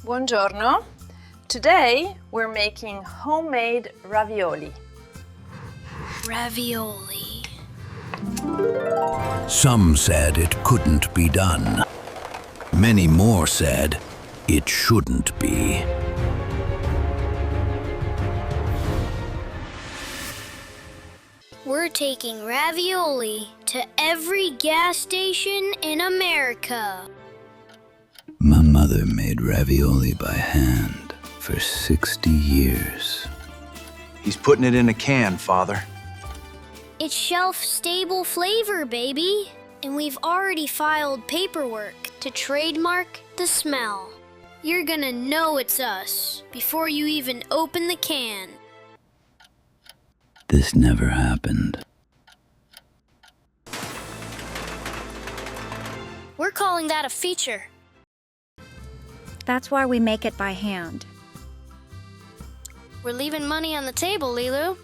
Buongiorno. Today we're making homemade ravioli. Ravioli. Some said it couldn't be done. Many more said it shouldn't be. We're taking ravioli to every gas station in America. My mother made ravioli by hand for 60 years. He's putting it in a can, Father. It's shelf-stable flavor, baby. And we've already filed paperwork to trademark the smell. You're gonna know it's us before you even open the can. This never happened. We're calling that a feature. That's why we make it by hand. We're leaving money on the table, Leeloo.